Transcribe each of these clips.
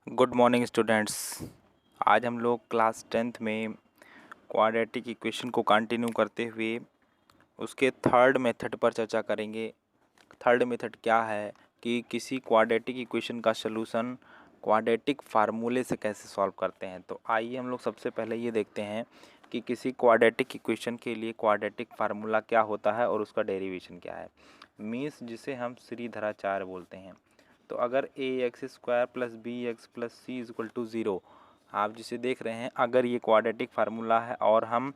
Good morning students. आज हम लोग क्लास 10th में क्वाड्रेटिक इक्वेशन को कंटिन्यू करते हुए उसके थर्ड मेथड पर चर्चा करेंगे। थर्ड मेथड क्या है कि किसी क्वाड्रेटिक इक्वेशन का सलूशन क्वाड्रेटिक फार्मूले से कैसे सॉल्व करते हैं। तो आइए हम लोग सबसे पहले ये देखते हैं कि किसी क्वाड्रेटिक इक्वेशन के लिए क्वाड्रेटिक फार्मूला क्या होता है और उसका डेरिवेशन क्या है। मीन्स जिसे हम श्रीधराचार्य बोलते हैं। तो अगर A X square plus B X plus C is equal to zero, आप जिसे देख रहे हैं, अगर ये क्वाड्रेटिक फार्मूला है और हम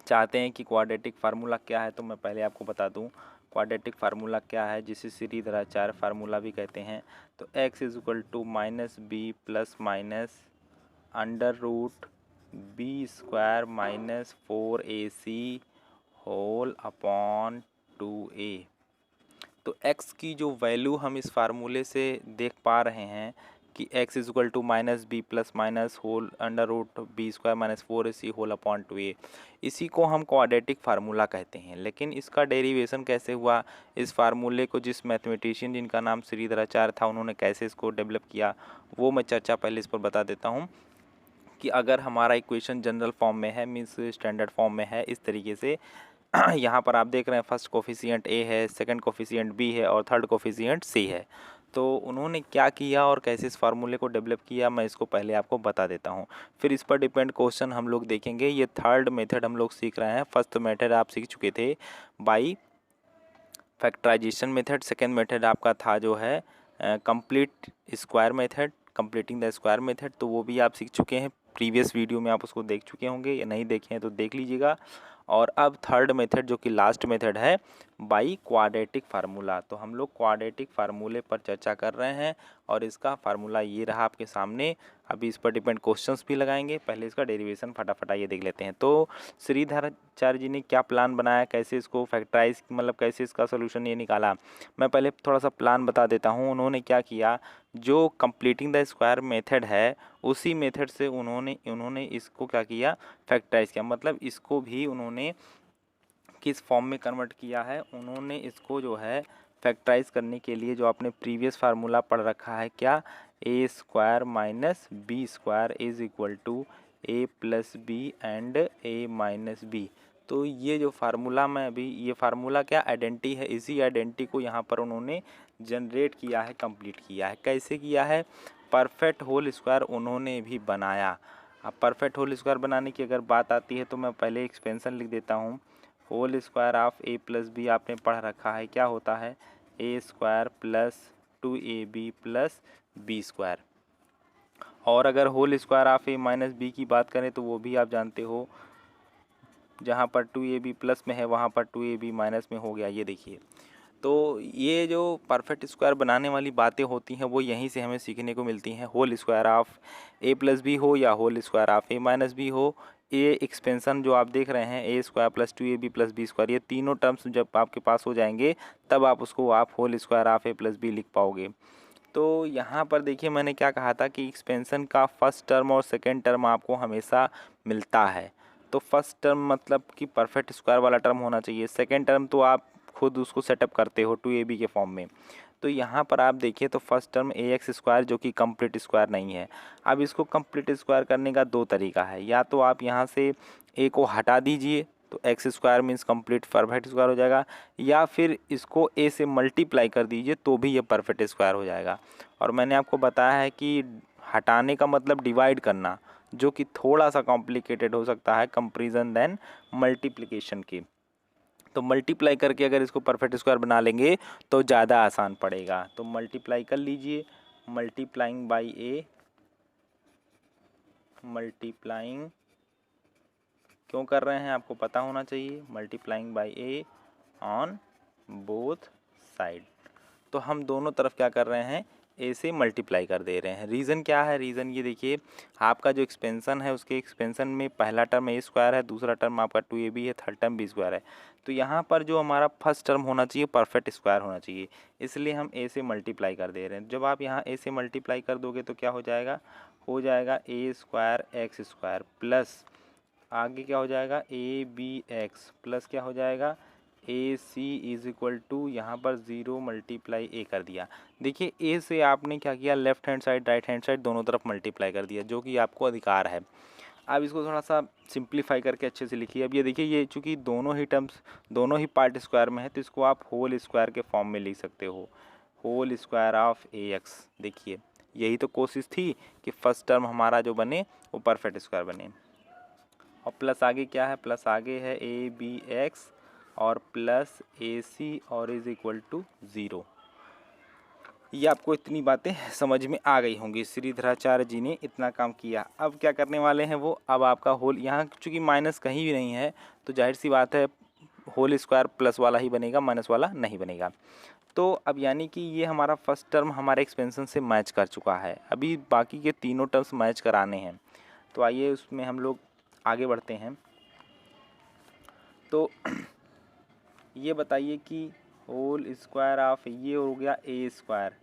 चाहते हैं कि क्वाड्रेटिक फार्मूला क्या है, तो मैं पहले आपको बता दूं क्वाड्रेटिक फार्मूला क्या है, जिसे श्रीधराचार्य फार्मूला भी कहते हैं। तो x is equal to minus b plus minus under root b square minus 4ac whole upon 2a। तो x की जो वैल्यू हम इस फार्मूले से देख पा रहे हैं कि x is equal to minus b plus minus whole under root b square minus 4ac whole upon 2a, इसी को हम क्वाड्रेटिक फार्मूला कहते हैं। लेकिन इसका डेरिवेशन कैसे हुआ, इस फार्मूले को जिस मैथमेटिशियन जिनका नाम श्रीधराचार्य था उन्होंने कैसे इसको डेवलप किया, वो मैं चर्चा पहले इस पर बता देता हूँ। कि अगर हमारा इक्वेशन जनरल फॉर्म में है, मीन्स स्टैंडर्ड फॉर्म में है, इस तरीके से यहाँ पर आप देख रहे हैं फर्स्ट कोफिशिएंट ए है, सेकंड कोफिशिएंट बी है और थर्ड कोफिशिएंट सी है। तो उन्होंने क्या किया और कैसे इस फार्मूले को डेवलप किया, मैं इसको पहले आपको बता देता हूँ। फिर इस पर डिपेंड क्वेश्चन हम लोग देखेंगे। ये थर्ड मेथड हम लोग सीख रहे हैं। फर्स्ट मेथड आप सीख चुके थे by factorization method. Second method आपका था जो है complete square method, completing the square method, तो वो भी आप सीख चुके हैं। प्रीवियस वीडियो में आप उसको देख चुके होंगे, या नहीं देखे हैं तो देख लीजिएगा। और अब थर्ड मेथड जो कि लास्ट मेथड है बाई क्वाड्रेटिक फार्मूला। तो हम लोग क्वाड्रेटिक फार्मूले पर चर्चा कर रहे हैं और इसका फार्मूला ये रहा आपके सामने। अभी इस पर डिपेंड क्वेश्चंस भी लगाएंगे। पहले इसका डेरिवेशन फटाफट आइए देख लेते हैं। तो श्रीधराचार्य जी ने क्या प्लान बनाया, कैसे इसको फैक्टराइज, मतलब कैसे इसका सोल्यूशन ये निकाला, मैं पहले थोड़ा सा प्लान बता देता हूँ। उन्होंने क्या किया, जो कंप्लीटिंग द स्क्वायर मेथड है उसी मेथड से उन्होंने इसको क्या किया, फैक्टराइज किया। मतलब इसको भी उन्होंने किस फॉर्म में कन्वर्ट किया है, उन्होंने इसको जो है फैक्टराइज करने के लिए जो आपने प्रीवियस फार्मूला पढ़ रखा है, क्या, A square minus B square is equal to A plus B and A minus B. तो ये जो फार्मूला मैं अभी, ये फार्मूला क्या आइडेंटिटी है, इसी आइडेंटिटी को यहाँ पर उन्होंने जनरेट किया है, कंप्लीट किया है। कैसे किया है, परफेक्ट होल स्क्वायर उन्होंने भी बनाया। अब परफेक्ट होल स्क्वायर बनाने की अगर बात आती है तो मैं पहले एक्सपेंशन लिख देता हूँ। Whole square of A plus B आपने पढ़ रखा है, क्या होता है, A square plus 2ab plus B square. और अगर whole square of A minus B की बात करें तो वो भी आप जानते हो, जहाँ पर 2ab प्लस में है वहाँ पर 2ab माइनस में हो गया। ये देखिए, तो ये जो परफेक्ट स्क्वायर बनाने वाली बातें होती हैं वो यहीं से हमें सीखने को मिलती हैं। Whole square of A plus B हो या whole square of A minus B हो, ये एक्सपेंशन जो आप देख रहे हैं A square plus 2ab plus B square, ये तीनों टर्म्स जब आपके पास हो जाएंगे तब आप उसको आप whole square of A plus b लिख पाओगे। तो यहाँ पर देखिए मैंने क्या कहा था कि एक्सपेंशन का फर्स्ट टर्म और सेकेंड टर्म आपको हमेशा मिलता है। तो फर्स्ट टर्म मतलब कि परफेक्ट स्क्वायर वाला टर्म होना चाहिए, सेकेंड टर्म तो आप खुद उसको सेटअप करते हो 2ab के फॉर्म में। तो यहाँ पर आप देखिए तो फर्स्ट टर्म ए एक्स स्क्वायर जो कि कंप्लीट स्क्वायर नहीं है। अब इसको कंप्लीट स्क्वायर करने का दो तरीका है, या तो आप यहाँ से ए को हटा दीजिए तो x square means complete perfect square हो जाएगा, या फिर इसको ए से मल्टीप्लाई कर दीजिए तो भी ये परफेक्ट स्क्वायर हो जाएगा। और मैंने आपको बताया है कि हटाने का मतलब डिवाइड करना, जो कि थोड़ा सा कॉम्प्लिकेटेड हो सकता है कंपैरिजन देन मल्टीप्लिकेशन की। तो मल्टीप्लाई करके अगर इसको परफेक्ट स्क्वायर बना लेंगे तो ज़्यादा आसान पड़ेगा। तो मल्टीप्लाई कर लीजिए, मल्टीप्लाइंग बाई ए, मल्टीप्लाइंग क्यों कर रहे हैं आपको पता होना चाहिए, multiplying by A on both side. तो हम दोनों तरफ क्या कर रहे हैं, ए से मल्टीप्लाई कर दे रहे हैं। रीज़न क्या है, रीज़न ये देखिए, आपका जो एक्सपेंशन है उसके एक्सपेंशन में पहला टर्म ए स्क्वायर है, दूसरा टर्म आपका 2ab है, थर्ड टर्म बी स्क्वायर है। तो यहाँ पर जो हमारा फर्स्ट टर्म होना चाहिए परफेक्ट स्क्वायर होना चाहिए, इसलिए हम ए से मल्टीप्लाई कर दे रहे हैं। जब आप यहाँ ए से मल्टीप्लाई कर दोगे तो क्या हो जाएगा ए स्क्वायर एक्स स्क्वायर प्लस आगे क्या हो जाएगा ए बी एक्स प्लस क्या हो जाएगा ए सी इज इक्वल टू यहाँ पर 0 मल्टीप्लाई ए कर दिया। देखिए ए से आपने क्या किया, left hand side right hand side दोनों तरफ मल्टीप्लाई कर दिया, जो कि आपको अधिकार है। अब इसको थोड़ा सा सिंप्लीफाई करके अच्छे से लिखिए। अब ये देखिए, ये चूँकि दोनों ही टर्म्स दोनों ही पार्ट स्क्वायर में है, तो इसको आप होल स्क्वायर के फॉर्म में लिख सकते हो, whole square of a x. देखिए यही तो कोशिश थी कि फर्स्ट टर्म हमारा जो बने वो परफेक्ट स्क्वायर बने। और प्लस आगे क्या है, प्लस आगे है ए बी एक्स और प्लस ए सी और इज इक्वल टू 0। ये आपको इतनी बातें समझ में आ गई होंगी। श्रीधराचार्य जी ने इतना काम किया। अब क्या करने वाले हैं वो, अब आपका होल, यहाँ चूँकि माइनस कहीं भी नहीं है तो जाहिर सी बात है होल स्क्वायर प्लस वाला ही बनेगा, माइनस वाला नहीं बनेगा। तो अब यानी कि ये हमारा फर्स्ट टर्म हमारे एक्सपेंशन से मैच कर चुका है। अभी बाकी के तीनों टर्म्स मैच कराने हैं। तो आइए उसमें हम लोग आगे बढ़ते हैं। तो ये बताइए कि होल स्क्वायर ऑफ, ये हो गया ए स्क्वायर।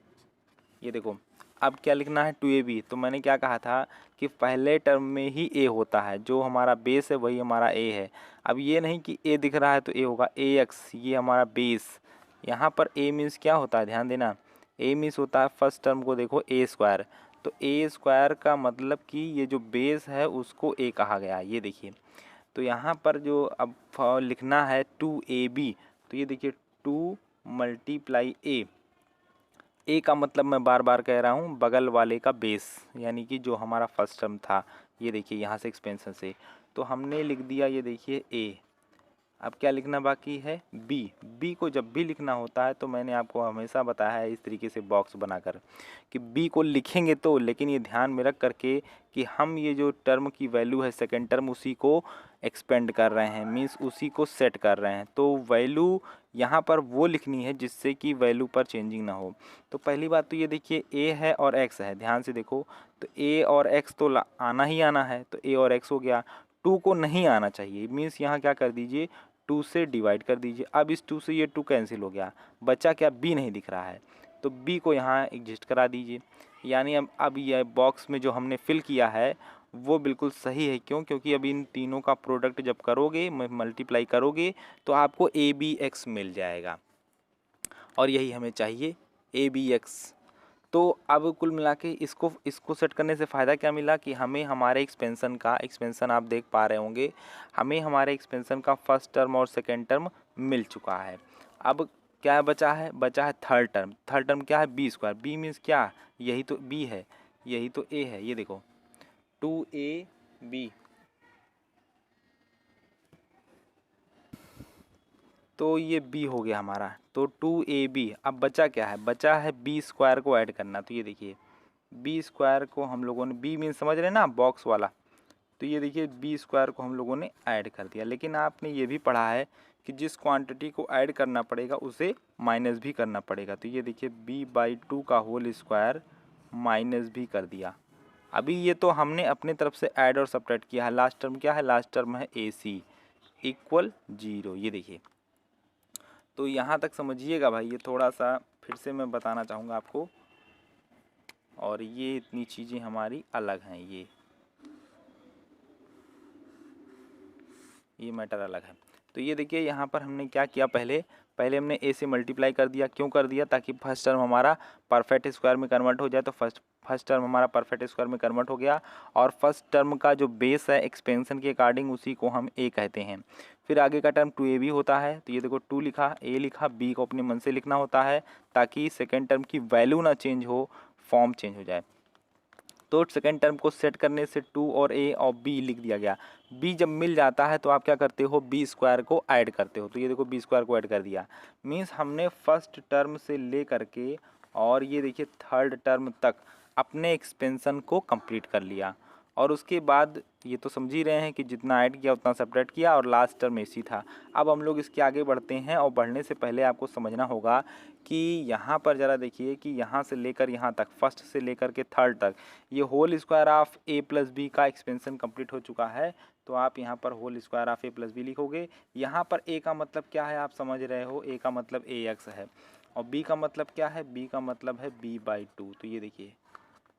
ये देखो अब क्या लिखना है, 2ab। तो मैंने क्या कहा था कि पहले टर्म में ही a होता है, जो हमारा बेस है वही हमारा a है। अब ये नहीं कि a दिख रहा है तो a होगा ax, ये हमारा बेस। यहाँ पर a मीन्स क्या होता है, ध्यान देना, a मीन्स होता है फर्स्ट टर्म को देखो a स्क्वायर। तो a स्क्वायर का मतलब कि ये जो बेस है उसको a कहा गया है। ये देखिए, तो यहाँ पर जो अब लिखना है 2ab, तो ये देखिए 2 मल्टीप्लाई ए का मतलब मैं बार बार कह रहा हूँ बगल वाले का बेस, यानी कि जो हमारा फर्स्ट टर्म था। ये देखिए यहाँ से एक्सपेंशन से तो हमने लिख दिया, ये देखिए ए। अब क्या लिखना बाकी है, बी। बी को जब भी लिखना होता है तो मैंने आपको हमेशा बताया है इस तरीके से बॉक्स बनाकर कि बी को लिखेंगे तो, लेकिन ये ध्यान में रख करके कि हम ये जो टर्म की वैल्यू है सेकंड टर्म उसी को एक्सपेंड कर रहे हैं, मींस उसी को सेट कर रहे हैं। तो वैल्यू यहाँ पर वो लिखनी है जिससे कि वैल्यू पर चेंजिंग ना हो। तो पहली बात तो ये देखिए ए है और एक्स है, ध्यान से देखो, तो ए और एक्स तो आना ही आना है, तो ए और एक्स हो गया। 2 को नहीं आना चाहिए, मीन्स यहाँ क्या कर दीजिए, 2 से डिवाइड कर दीजिए। अब इस 2 से ये 2 कैंसिल हो गया, बचा क्या, बी नहीं दिख रहा है, तो बी को यहाँ एग्जिस्ट करा दीजिए। यानी अब यह बॉक्स में जो हमने फिल किया है वो बिल्कुल सही है। क्यों, क्योंकि अब इन तीनों का प्रोडक्ट जब करोगे, मल्टीप्लाई करोगे, तो आपको ए बी एक्स मिल जाएगा, और यही हमें चाहिए, ए बी एक्स। तो अब कुल मिला के इसको सेट करने से फ़ायदा क्या मिला कि हमें हमारे एक्सपेंसन आप देख पा रहे होंगे, हमें हमारे एक्सपेंसन का फर्स्ट टर्म और सेकेंड टर्म मिल चुका है। अब क्या बचा है, बचा है थर्ड टर्म। थर्ड टर्म क्या है, बी स्क्वायर। बी मीन्स क्या, यही तो बी है, यही तो ए है। ये देखो 2ab, तो ये b हो गया हमारा, तो 2ab। अब बचा क्या है, बचा है बी स्क्वायर को ऐड करना। तो ये देखिए बी स्क्वायर को हम लोगों ने, बी मीन समझ रहे हैं ना, बॉक्स वाला, तो ये देखिए बी स्क्वायर को हम लोगों ने ऐड कर दिया। लेकिन आपने ये भी पढ़ा है कि जिस क्वांटिटी को ऐड करना पड़ेगा उसे माइनस भी करना पड़ेगा। तो ये देखिए b/2 का होल स्क्वायर माइनस भी कर दिया। अभी ये तो हमने अपने तरफ से ऐड और सब्ट्रैक्ट किया है। लास्ट टर्म क्या है, लास्ट टर्म है AC इक्वल 0। ये देखिए, तो यहाँ तक समझिएगा भाई, ये थोड़ा सा फिर से मैं बताना चाहूँगा आपको, और ये इतनी चीज़ें हमारी अलग हैं, ये मैटर अलग है। तो ये देखिए यहाँ पर हमने क्या किया, पहले हमने ए से मल्टीप्लाई कर दिया। क्यों कर दिया, ताकि फर्स्ट टर्म हमारा परफेक्ट स्क्वायर में कन्वर्ट हो जाए। तो फर्स्ट टर्म हमारा परफेक्ट स्क्वायर में कन्वर्ट हो गया, और फर्स्ट टर्म का जो बेस है एक्सपेंशन के अकॉर्डिंग उसी को हम ए कहते हैं। फिर आगे का टर्म 2ab होता है। तो ये देखो 2 लिखा, ए लिखा, बी को अपने मन से लिखना होता है ताकि सेकेंड टर्म की वैल्यू ना चेंज हो, फॉर्म चेंज हो जाए। तो सेकेंड टर्म को सेट करने से 2 और ए और बी लिख दिया गया। बी जब मिल जाता है तो आप क्या करते हो, बी स्क्वायर को ऐड करते हो। तो ये देखो बी स्क्वायर को ऐड कर दिया, मीन्स हमने फर्स्ट टर्म से ले करके और ये देखिए थर्ड टर्म तक अपने एक्सपेंशन को कंप्लीट कर लिया। और उसके बाद ये तो समझ ही रहे हैं कि जितना ऐड किया उतना सब्ट्रैक्ट किया, और लास्ट टर्म AC था। अब हम लोग इसके आगे बढ़ते हैं, और बढ़ने से पहले आपको समझना होगा कि यहाँ पर ज़रा देखिए कि यहाँ से लेकर यहाँ तक, फर्स्ट से लेकर के थर्ड तक, ये होल स्क्वायर ऑफ a+b का एक्सपेंशन कंप्लीट हो चुका है। तो आप यहाँ पर होल स्क्वायर ऑफ a+b लिखोगे। यहाँ पर a का मतलब क्या है, आप समझ रहे हो, a का मतलब ax है, और b का मतलब क्या है, b का मतलब है b/2। तो ये देखिए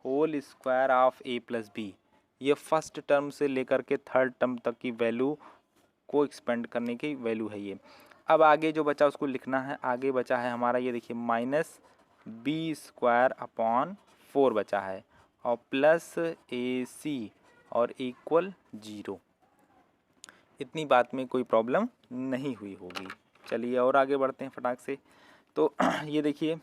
होल स्क्वायर ऑफ a+b, ये फर्स्ट टर्म से लेकर के थर्ड टर्म तक की वैल्यू को एक्सपेंड करने की वैल्यू है ये। अब आगे जो बचा उसको लिखना है। आगे बचा है हमारा ये देखिए माइनस बी स्क्वायर अपॉन 4 बचा है और प्लस ए सी और इक्वल 0। इतनी बात में कोई प्रॉब्लम नहीं हुई होगी। चलिए और आगे बढ़ते हैं फटाक से। तो ये देखिए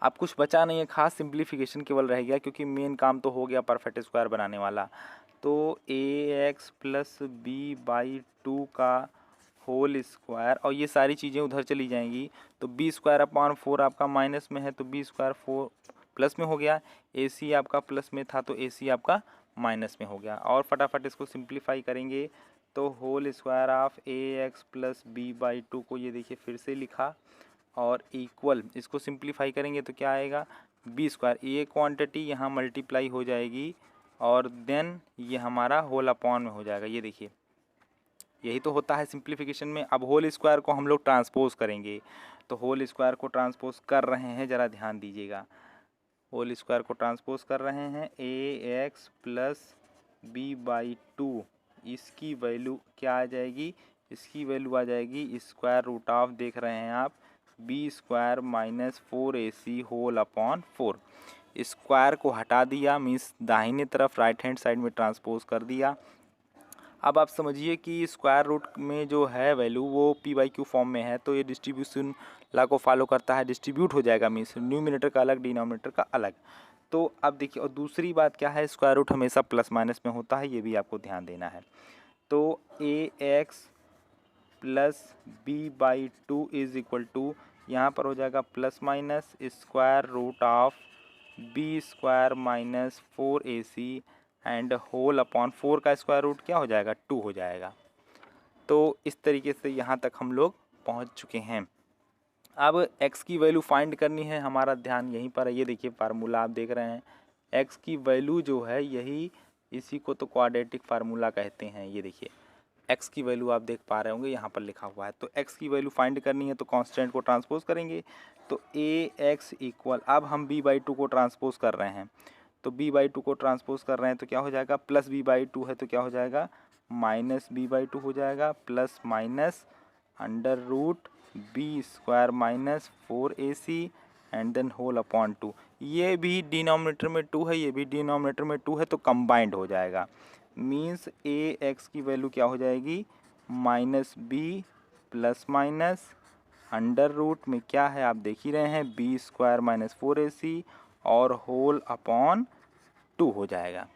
अब कुछ बचा नहीं है खास, सिंप्लीफिकेशन केवल रह गया क्योंकि मेन काम तो हो गया परफेक्ट स्क्वायर बनाने वाला। तो A x plus B by 2 का होल स्क्वायर और ये सारी चीज़ें उधर चली जाएंगी तो बी स्क्वायर अपॉन 4 आपका माइनस में है तो बी स्क्वायर 4 प्लस में हो गया। ए सी आपका प्लस में था तो ए सी आपका माइनस में हो गया। और फटाफट इसको सिंप्लीफाई करेंगे तो whole square of a x plus B by 2 को ये देखिए फिर से लिखा और इक्वल, इसको सिंप्लीफाई करेंगे तो क्या आएगा बी स्क्वायर, ये क्वांटिटी यहाँ मल्टीप्लाई हो जाएगी और देन ये हमारा होल अपॉन में हो जाएगा। ये देखिए यही तो होता है सिंप्लीफिकेशन में। अब होल स्क्वायर को हम लोग ट्रांसपोज करेंगे तो होल स्क्वायर को ट्रांसपोज कर रहे हैं, ज़रा ध्यान दीजिएगा। होल स्क्वायर को ट्रांसपोज कर रहे हैं ए एक्स प्लस बी बाई 2, इसकी वैल्यू क्या आ जाएगी, इसकी वैल्यू आ जाएगी स्क्वायर रूट ऑफ, देख रहे हैं आप, b square minus 4ac whole upon 4। Square को हटा दिया मीन्स दाहिने तरफ राइट हैंड साइड में ट्रांसपोज कर दिया। अब आप समझिए कि स्क्वायर रूट में जो है वैल्यू वो पी बाई क्यू फॉर्म में है तो ये डिस्ट्रीब्यूशन लॉ को फॉलो करता है, डिस्ट्रीब्यूट हो जाएगा मीन्स न्यूमिनेटर का अलग डिनोमिनेटर का अलग। तो अब देखिए और दूसरी बात क्या है, स्क्वायर रूट हमेशा प्लस माइनस में होता है, ये भी आपको ध्यान देना है। तो A x plus B by 2 is equal to, यहाँ पर हो जाएगा plus minus square root of B square minus 4ac and whole upon 4 का स्क्वायर रूट क्या हो जाएगा 2 हो जाएगा। तो इस तरीके से यहाँ तक हम लोग पहुँच चुके हैं। अब x की वैल्यू फाइंड करनी है, हमारा ध्यान यहीं पर है। ये देखिए फार्मूला आप देख रहे हैं, x की वैल्यू जो है यही, इसी को तो क्वाड्रेटिक फार्मूला कहते हैं। ये देखिए x की वैल्यू आप देख पा रहे होंगे यहाँ पर लिखा हुआ है। तो x की वैल्यू फाइंड करनी है तो कांस्टेंट को ट्रांसपोज करेंगे तो ए एक्स इक्वल, अब हम b बाई 2 को ट्रांसपोज कर रहे हैं तो b बाई 2 को ट्रांसपोज कर रहे हैं तो क्या हो जाएगा, प्लस b बाई 2 है तो क्या हो जाएगा माइनस b बाई 2 हो जाएगा, plus minus under root b square minus 4ac and then whole upon 2। ये भी डिनोमिनेटर में 2 है, ये भी डिनोमिनेटर में 2 है तो कंबाइंड हो जाएगा। मीन्स ए एक्स की वैल्यू क्या हो जाएगी minus b plus minus under root में क्या है आप देख ही रहे हैं बी स्क्वायर माइनस 4ac और होल अपॉन 2 हो जाएगा।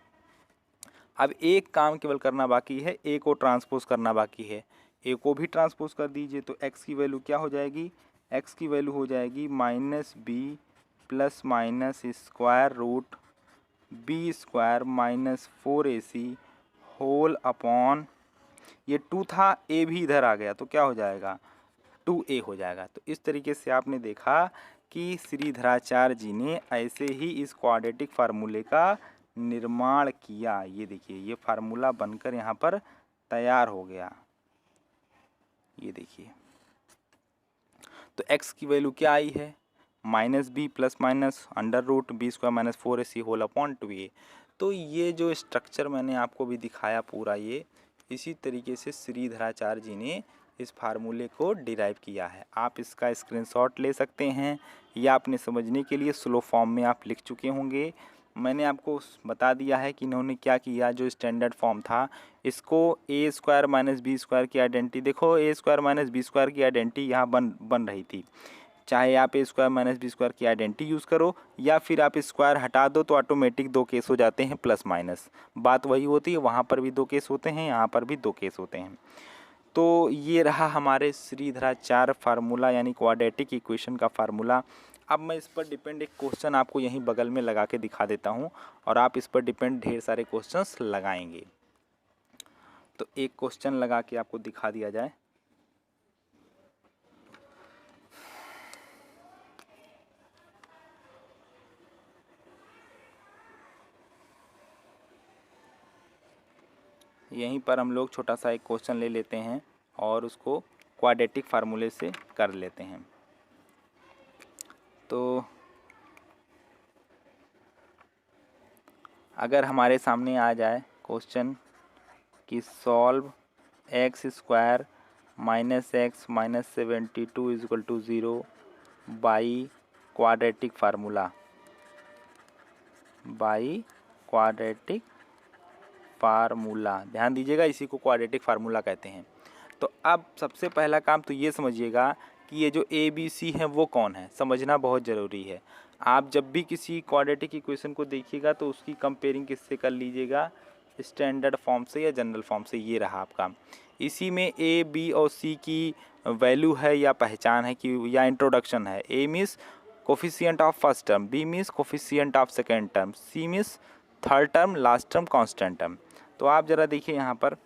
अब एक काम केवल करना बाकी है, ए को ट्रांसपोज करना बाकी है। ए को भी ट्रांसपोज कर दीजिए तो एक्स की वैल्यू क्या हो जाएगी, एक्स की वैल्यू हो जाएगी minus b plus minus square root b square minus 4ac whole upon, ये 2 था, ए भी इधर आ गया तो क्या हो जाएगा 2a हो जाएगा। तो इस तरीके से आपने देखा कि श्रीधराचार्य जी ने ऐसे ही इस क्वाड्रेटिक फार्मूले का निर्माण किया। ये देखिए ये फार्मूला बनकर यहाँ पर तैयार हो गया। ये देखिए तो x की वैल्यू क्या आई है minus b plus minus under root b square minus 4ac whole upon 2a। तो ये जो स्ट्रक्चर मैंने आपको भी दिखाया पूरा, ये इसी तरीके से श्रीधराचार्य जी ने इस फार्मूले को डिराइव किया है। आप इसका स्क्रीनशॉट ले सकते हैं या अपने समझने के लिए स्लो फॉर्म में आप लिख चुके होंगे। मैंने आपको बता दिया है कि इन्होंने क्या किया, जो स्टैंडर्ड फॉर्म था इसको ए स्क्वायर माइनस बी स्क्वायर की आइडेंटिटी, देखो ए स्क्वायर माइनस बी स्क्वायर की आइडेंटिटी यहाँ बन रही थी। चाहे आप ए स्क्वायर माइनस बी स्क्वायर की आइडेंटिटी यूज़ करो या फिर आप स्क्वायर हटा दो तो ऑटोमेटिक 2 केस हो जाते हैं प्लस माइनस, बात वही होती है। वहाँ पर भी 2 केस होते हैं, यहाँ पर भी 2 केस होते हैं। तो ये रहा हमारे श्रीधराचार्य फार्मूला यानी क्वाड्रेटिक इक्वेशन का फार्मूला। अब मैं इस पर डिपेंड एक क्वेश्चन आपको यहीं बगल में लगा के दिखा देता हूँ और आप इस पर डिपेंड ढेर सारे क्वेश्चंस लगाएंगे। तो एक क्वेश्चन लगा के आपको दिखा दिया जाए। यहीं पर हम लोग छोटा सा एक क्वेश्चन ले लेते हैं और उसको क्वाड्रेटिक फार्मूले से कर लेते हैं। तो अगर हमारे सामने आ जाए क्वेश्चन कि solve x square -x -72 equal to 0 by quadratic formula, ध्यान दीजिएगा, इसी को क्वाड्रेटिक फार्मूला कहते हैं। तो अब सबसे पहला काम तो ये समझिएगा कि ये जो ए बी सी है वो कौन है, समझना बहुत ज़रूरी है। आप जब भी किसी क्वाड्रेटिक इक्वेशन को देखिएगा तो उसकी कंपेयरिंग किससे कर लीजिएगा, स्टैंडर्ड फॉर्म से या जनरल फॉर्म से। ये रहा आपका, इसी में ए बी और सी की वैल्यू है या पहचान है कि या इंट्रोडक्शन है। A means coefficient of first term, B means coefficient of second term, C means third term, last term, constant term. तो आप ज़रा देखिए यहाँ पर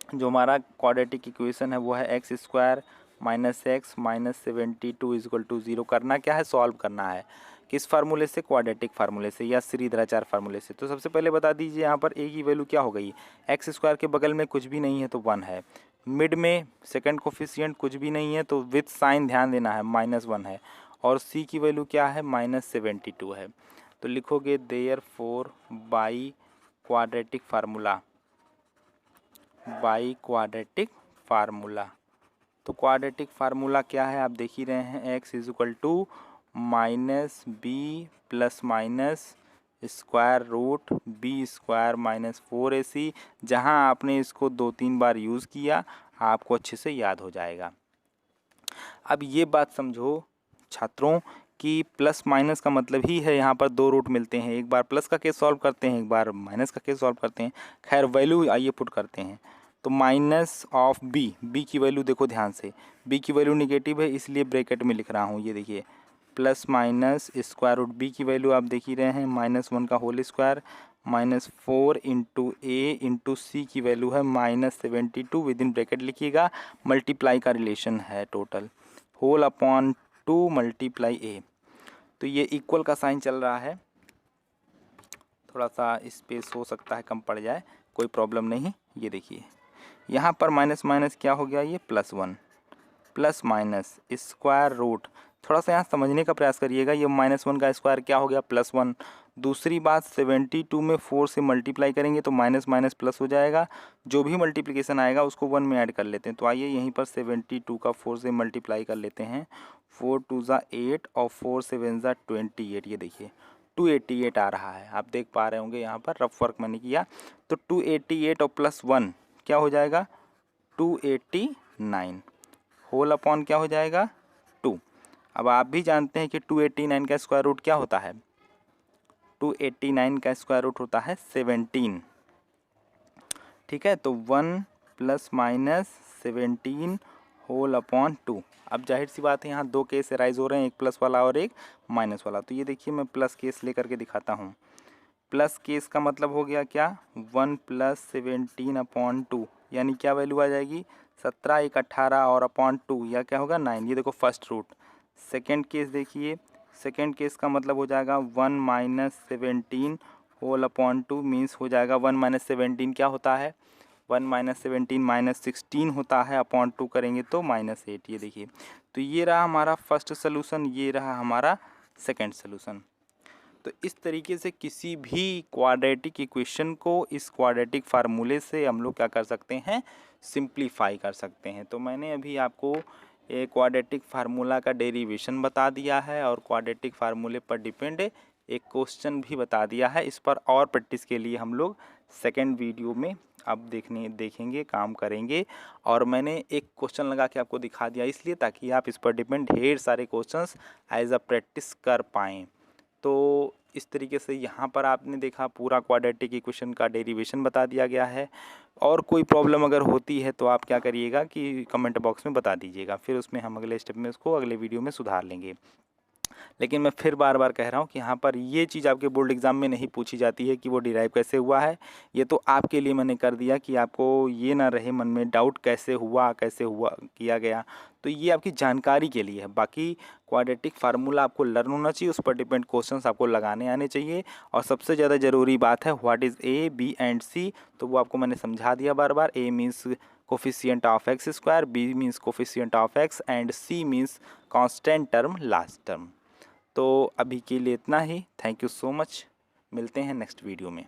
जो हमारा क्वाड्रेटिक इक्वेशन है वो है x square -x -72 equal to 0। करना क्या है, सॉल्व करना है। किस फार्मूले से, क्वाड्रेटिक फार्मूले से या श्रीधराचार्य फार्मूले से। तो सबसे पहले बता दीजिए यहाँ पर ए की वैल्यू क्या हो गई, एक्स स्क्वायर के बगल में कुछ भी नहीं है तो 1 है, मिड में सेकंड कोफिशिएंट कुछ भी नहीं है तो विथ साइन ध्यान देना है, -1 है, और सी की वैल्यू क्या है, -72 है। तो लिखोगे देयरफॉर बाई क्वाड्रेटिक फार्मूला, तो क्वाड्रेटिक फार्मूला क्या है आप देख ही रहे हैं, x equal to -b plus minus square root b square -4ac। जहां आपने इसको 2-3 बार यूज़ किया आपको अच्छे से याद हो जाएगा। अब ये बात समझो छात्रों कि प्लस माइनस का मतलब ही है यहाँ पर 2 रूट मिलते हैं, एक बार प्लस का केस सॉल्व करते हैं, एक बार माइनस का केस सॉल्व करते हैं। खैर वैल्यू आइए पुट करते हैं। तो माइनस ऑफ बी की वैल्यू देखो ध्यान से, बी की वैल्यू निगेटिव है इसलिए ब्रैकेट में लिख रहा हूँ, ये देखिए plus minus square root b की वैल्यू आप देख ही रहे हैं -1 का whole square -4 into a into c की वैल्यू है -72 विद इन ब्रैकेट लिखिएगा, मल्टीप्लाई का रिलेशन है total, whole upon 2 multiply a. तो ये इक्वल का साइन चल रहा है, थोड़ा सा स्पेस हो सकता है कम पड़ जाए, कोई प्रॉब्लम नहीं। ये देखिए यहाँ पर माइनस माइनस क्या हो गया, ये +1 प्लस माइनस स्क्वायर रूट, थोड़ा सा यहाँ समझने का प्रयास करिएगा, ये -1 का स्क्वायर क्या हो गया, +1। दूसरी बात 72 में 4 से मल्टीप्लाई करेंगे तो माइनस माइनस प्लस हो जाएगा, जो भी मल्टीप्लिकेशन आएगा उसको 1 में ऐड कर लेते हैं। तो आइए यहीं पर 72 का 4 से मल्टीप्लाई कर लेते हैं, 4 2 ज़ा 8 और 4 7 ज़ा 28। ये देखिए 288 आ रहा है, आप देख पा रहे होंगे यहाँ पर रफ वर्क मैंने किया। तो 288 और +1 क्या हो जाएगा, 289 होल अपॉन क्या हो जाएगा, 2। अब आप भी जानते हैं कि 289 का स्क्वायर रूट क्या होता है, 289 का स्क्वायर रूट होता है 17। ठीक है, तो 1 ± 17 होल अपॉन 2। अब जाहिर सी बात है यहाँ 2 केस राइज हो रहे हैं, एक प्लस वाला और एक माइनस वाला। तो ये देखिए मैं प्लस केस लेकर के दिखाता हूँ। प्लस केस का मतलब हो गया क्या, 1 + 17 अपॉन 2, यानी क्या वैल्यू आ जाएगी, 17 1 18 और अपॉन 2 या क्या होगा 9। ये देखो फर्स्ट रूट। सेकेंड केस देखिए, सेकेंड केस का मतलब हो जाएगा 1 - 17 होल अपॉन 2 मीन्स हो जाएगा 1 - 17 क्या होता है, 1 - 17 -16 होता है, अपॉन 2 करेंगे तो -8। ये देखिए, तो ये रहा हमारा फर्स्ट सोल्यूशन, ये रहा हमारा सेकेंड सोल्यूशन। तो इस तरीके से किसी भी क्वाड्रेटिक इक्वेशन को इस क्वाड्रेटिक फार्मूले से हम लोग क्या कर सकते हैं, सिंप्लीफाई कर सकते हैं। तो मैंने अभी आपको एक क्वाड्रेटिक फार्मूला का डेरिवेशन बता दिया है और क्वाड्रेटिक फार्मूले पर डिपेंड एक क्वेश्चन भी बता दिया है। इस पर और प्रैक्टिस के लिए हम लोग सेकेंड वीडियो में अब देखेंगे, काम करेंगे। और मैंने एक क्वेश्चन लगा के आपको दिखा दिया इसलिए ताकि आप इस पर डिपेंड ढेर सारे क्वेश्चंस एज अ प्रैक्टिस कर पाएँ। तो इस तरीके से यहाँ पर आपने देखा पूरा क्वाड्रेटिक इक्वेशन का डेरिवेशन बता दिया गया है। और कोई प्रॉब्लम अगर होती है तो आप क्या करिएगा कि कमेंट बॉक्स में बता दीजिएगा, फिर उसमें हम अगले स्टेप में उसको अगले वीडियो में सुधार लेंगे। लेकिन मैं फिर बार बार कह रहा हूँ कि यहाँ पर ये चीज़ आपके बोर्ड एग्जाम में नहीं पूछी जाती है कि वो डिराइव कैसे हुआ है। ये तो आपके लिए मैंने कर दिया कि आपको ये ना रहे मन में डाउट कैसे हुआ किया गया। तो ये आपकी जानकारी के लिए है। बाकी क्वाड्रेटिक फार्मूला आपको लर्न होना चाहिए, उस पर डिपेंड क्वेश्चंस आपको लगाने आने चाहिए। और सबसे ज़्यादा ज़रूरी बात है what is A B and C, तो वो आपको मैंने समझा दिया बार बार। A means coefficient of X square, B means coefficient of X and C means constant term last term. तो अभी के लिए इतना ही। थैंक यू सो मच, मिलते हैं नेक्स्ट वीडियो में।